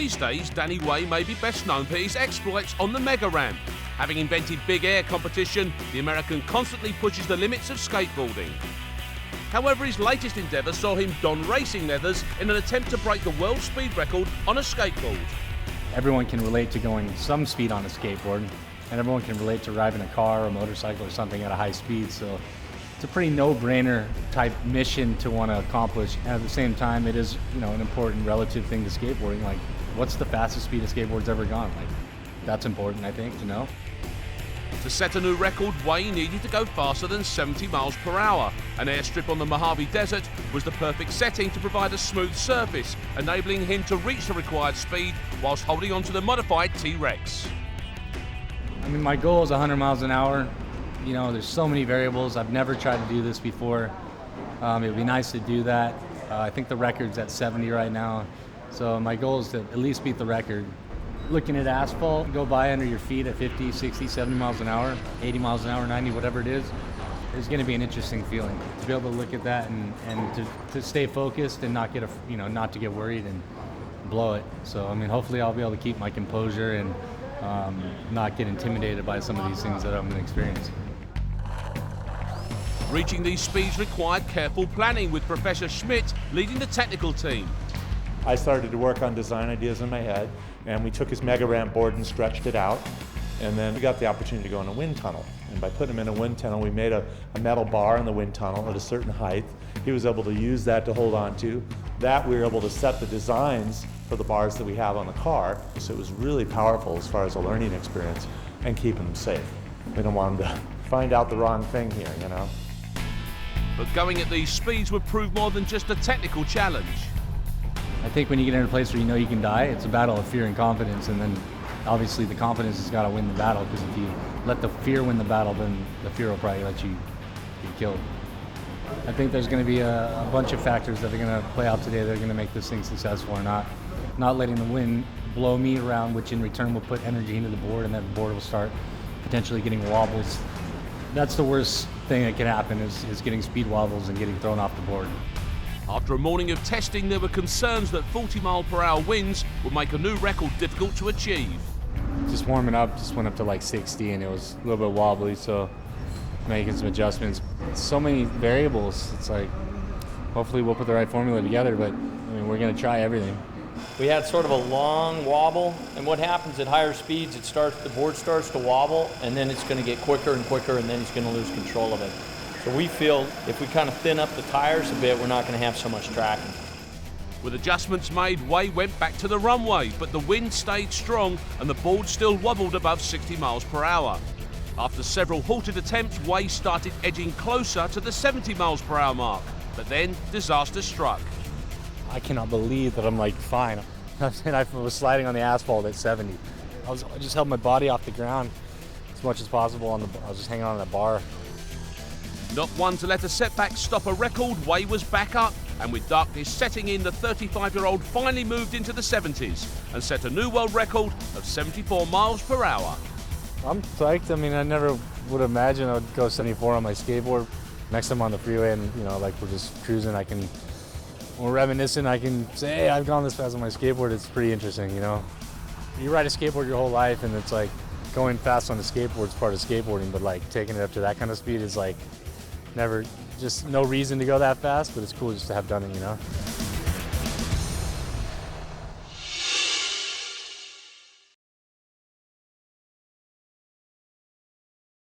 These days, Danny Way may be best known for his exploits on the mega ramp. Having invented big air competition, the American constantly pushes the limits of skateboarding. However, his latest endeavour saw him don racing leathers in an attempt to break the world speed record on a skateboard. Everyone can relate to going some speed on a skateboard, and everyone can relate to driving a car or a motorcycle or something at a high speed, so it's a pretty no-brainer type mission to want to accomplish. And at the same time, it is, an important relative thing to skateboarding. Like, what's the fastest speed a skateboard's ever gone? Like, that's important, I think, to know. To set a new record, Way needed to go faster than 70 miles per hour. An airstrip on the Mojave Desert was the perfect setting to provide a smooth surface, enabling him to reach the required speed whilst holding onto the modified T-Rex. I mean, my goal is 100 miles an hour. There's so many variables. I've never tried to do this before. It would be nice to do that. I think the record's at 70 right now. So my goal is to at least beat the record. Looking at asphalt, go by under your feet at 50, 60, 70 miles an hour, 80 miles an hour, 90, whatever it is, it's going to be an interesting feeling to be able to look at that and to stay focused and not get not to get worried and blow it. So hopefully I'll be able to keep my composure and not get intimidated by some of these things that I'm going to experience. Reaching these speeds required careful planning, with Professor Schmidt leading the technical team. I started to work on design ideas in my head, and we took his mega ramp board and stretched it out, and then we got the opportunity to go in a wind tunnel. And by putting him in a wind tunnel, we made a metal bar in the wind tunnel at a certain height. He was able to use that to hold on to. That we were able to set the designs for the bars that we have on the car, so it was really powerful as far as a learning experience and keeping them safe. We don't want him to find out the wrong thing here, But going at these speeds would prove more than just a technical challenge. I think when you get in a place where you know you can die, it's a battle of fear and confidence, and then obviously the confidence has got to win the battle, because if you let the fear win the battle, then the fear will probably let you get killed. I think there's going to be a bunch of factors that are going to play out today that are going to make this thing successful or not. Not letting the wind blow me around, which in return will put energy into the board, and that board will start potentially getting wobbles. That's the worst thing that can happen is getting speed wobbles and getting thrown off the board. After a morning of testing, there were concerns that 40-mile-per-hour winds would make a new record difficult to achieve. Just warming up, just went up to like 60, and it was a little bit wobbly, so making some adjustments. So many variables. It's like, hopefully we'll put the right formula together, but we're going to try everything. We had sort of a long wobble, and what happens at higher speeds, the board starts to wobble, and then it's going to get quicker and quicker, and then he's going to lose control of it. So we feel if we kind of thin up the tires a bit, we're not going to have so much tracking. With adjustments made, Way went back to the runway, but the wind stayed strong and the board still wobbled above 60 miles per hour. After several halted attempts, Way started edging closer to the 70 miles per hour mark, but then disaster struck. I cannot believe that I'm fine. And I was sliding on the asphalt at 70. I just held my body off the ground as much as possible. I was just hanging on that bar. Not one to let a setback stop a record, Way was back up, and with darkness setting in, the 35-year-old finally moved into the 70s and set a new world record of 74 miles per hour. I'm psyched. I never would imagine I would go 74 on my skateboard. Next time on the freeway and, we're just cruising, we're reminiscing, I can say, hey, I've gone this fast on my skateboard. It's pretty interesting, You ride a skateboard your whole life, and it's like going fast on a skateboard is part of skateboarding, but taking it up to that kind of speed is never, just no reason to go that fast, but it's cool just to have done it,